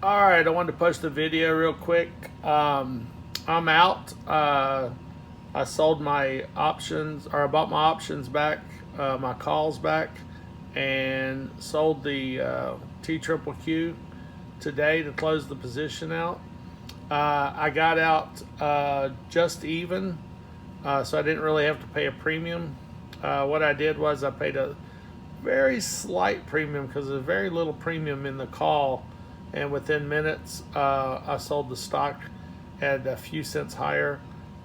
All right, I wanted to post a video real quick. I'm out. I sold my options, or I bought my options back, my calls back, and sold the TQQQ today to close the position out. I got out just even, so I didn't really have to pay a premium. What I did was I paid a very slight premium because there's very little premium in the call, and within minutes I sold the stock at a few cents higher,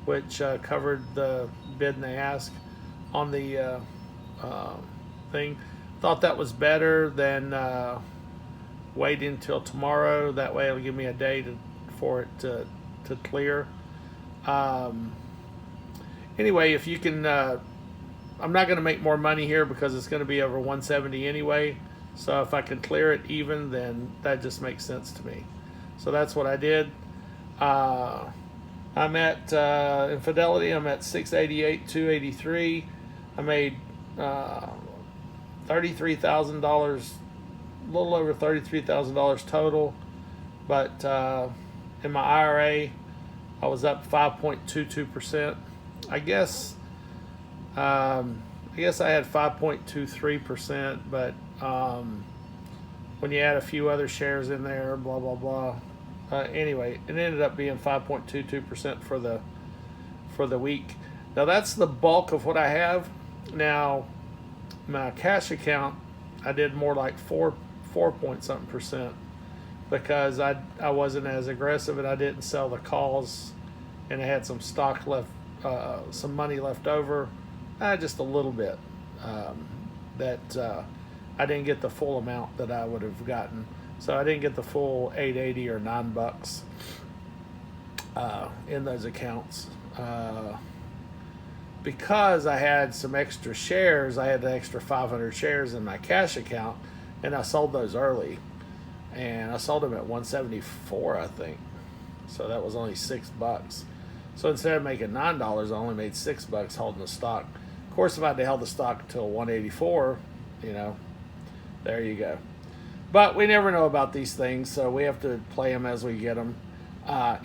which covered the bid and the ask on the uh, thing. Thought that was better than waiting until tomorrow. That way it'll give me a day for it to clear. Um, anyway, if you can I'm not going to make more money here because it's going to be over 170 anyway. So if I can clear it even, then that just makes sense to me. So that's what I did. I'm at in Fidelity. I'm at 688, 283. I made $33,000, a little over $33,000 total. But in my IRA, I was up 5.22%. I guess I guess I had 5.23%, but when you add a few other shares in there, blah blah blah. Anyway, it ended up being 5.22% for the week. Now that's the bulk of what I have. Now my cash account, I did more like four point something percent because I wasn't as aggressive and I didn't sell the calls, and I had some stock left, some money left over. Just a little bit. That I didn't get the full amount that I would have gotten, so I didn't get the full 880 or $9 in those accounts because I had some extra shares. I had an extra 500 shares in my cash account, and I sold those early, and I sold them at 174, I think. So that was only $6. So instead of making $9, I only made $6 holding the stock. Of course, if I'd held the stock until 184, there you go. But we never know about these things, so we have to play them as we get them.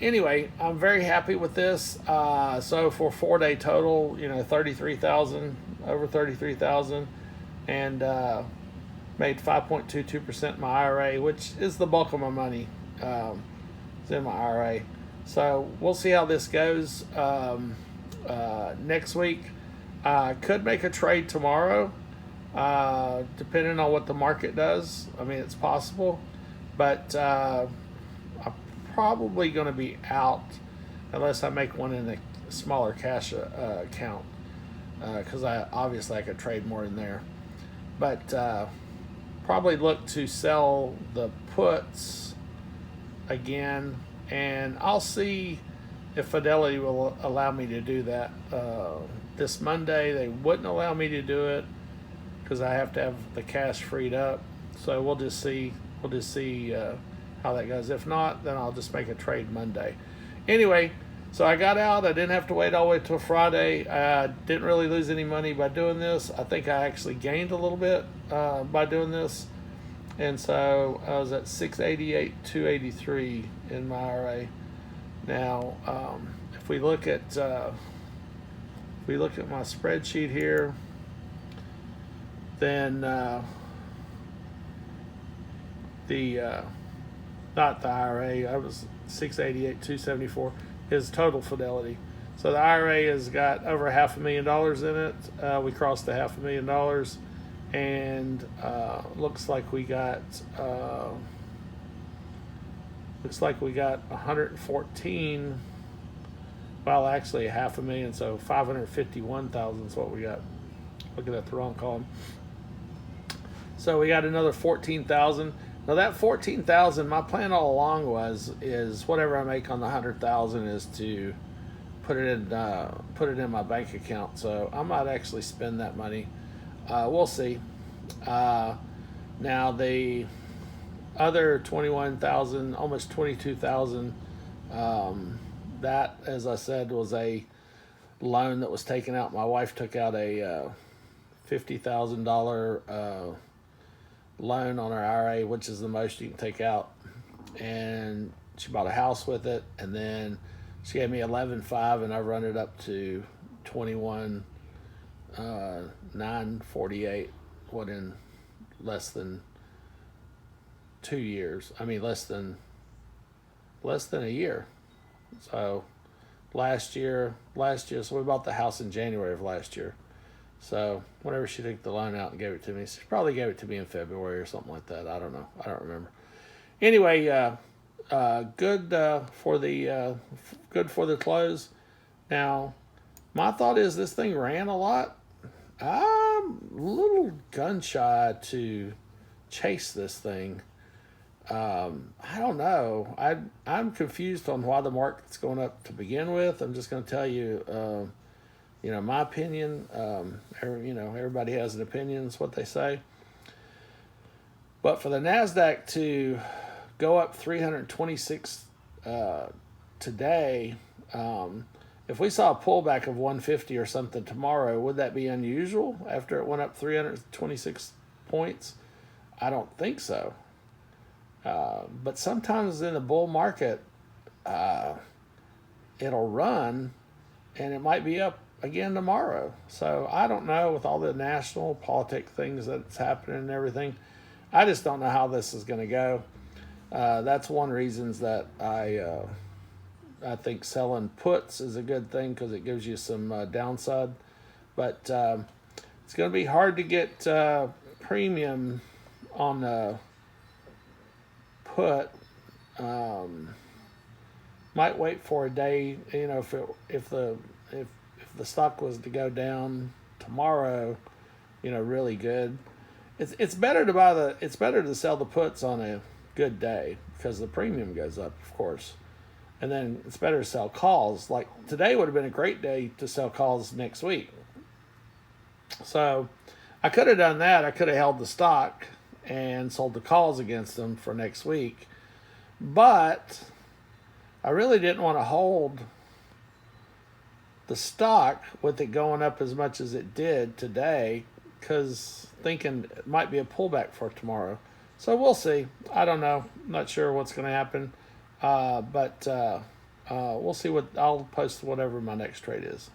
Anyway, I'm very happy with this. So for 4-day total, 33,000, over 33,000, and made 5.22% in my IRA, which is the bulk of my money. It's in my IRA. So we'll see how this goes next week. Could make a trade tomorrow, depending on what the market does. I mean, it's possible, but I'm probably going to be out unless I make one in a smaller cash account, because I could trade more in there. But probably look to sell the puts again, and I'll see if Fidelity will allow me to do that this Monday. They wouldn't allow me to do it because I have to have the cash freed up. So we'll just see. How that goes. If not, then I'll just make a trade Monday. Anyway, so I got out. I didn't have to wait all the way till Friday. I didn't really lose any money by doing this. I think I actually gained a little bit by doing this. And so I was at 688, 283 in my IRA. Now, if we look at my spreadsheet here, then not the IRA, I was 688, 274 is total Fidelity. So the IRA has got over $500,000 in it. We crossed the $500,000, and looks like we got 114. Well, actually $500,000, so 551,000 is what we got. Looking at the wrong column. So we got another 14,000. Now that 14,000, my plan all along is whatever I make on the 100,000 is to put it in my bank account. So I might actually spend that money. We'll see. Now the other 21,000, almost 22,000, that, as I said, was a loan that was taken out. My wife took out a $50,000 loan on our IRA, which is the most you can take out and she bought a house with it, and then she gave me 11.5, and I run it up to 21,948. What, in less than 2 years? I mean, less than a year. So last year, so we bought the house in January of last year. So whenever she took the loan out and gave it to me, she probably gave it to me in February or something like that. I don't know. I don't remember. Anyway, good for the close. Now, my thought is this thing ran a lot. I'm a little gun shy to chase this thing. I don't know. I'm confused on why the market's going up to begin with. I'm just going to tell you, my opinion. Everybody has an opinion. It's what they say. But for the NASDAQ to go up 326 today, if we saw a pullback of 150 or something tomorrow, would that be unusual after it went up 326 points? I don't think so. But sometimes in the bull market, it'll run and it might be up again tomorrow. So I don't know, with all the national politic things that's happening and everything. I just don't know how this is going to go. That's one reason that I think selling puts is a good thing, because it gives you some downside. But it's going to be hard to get premium on the put. Might wait for a day. If the stock was to go down tomorrow, really good. It's better to sell the puts on a good day, because the premium goes up, of course. And then it's better to sell calls. Like today would have been a great day to sell calls next week. So I could have done that. I could have held the stock and sold the calls against them for next week. But I really didn't want to hold the stock with it going up as much as it did today, because thinking it might be a pullback for tomorrow. So we'll see. I don't know. Not sure what's going to happen. But we'll see. I'll post whatever my next trade is.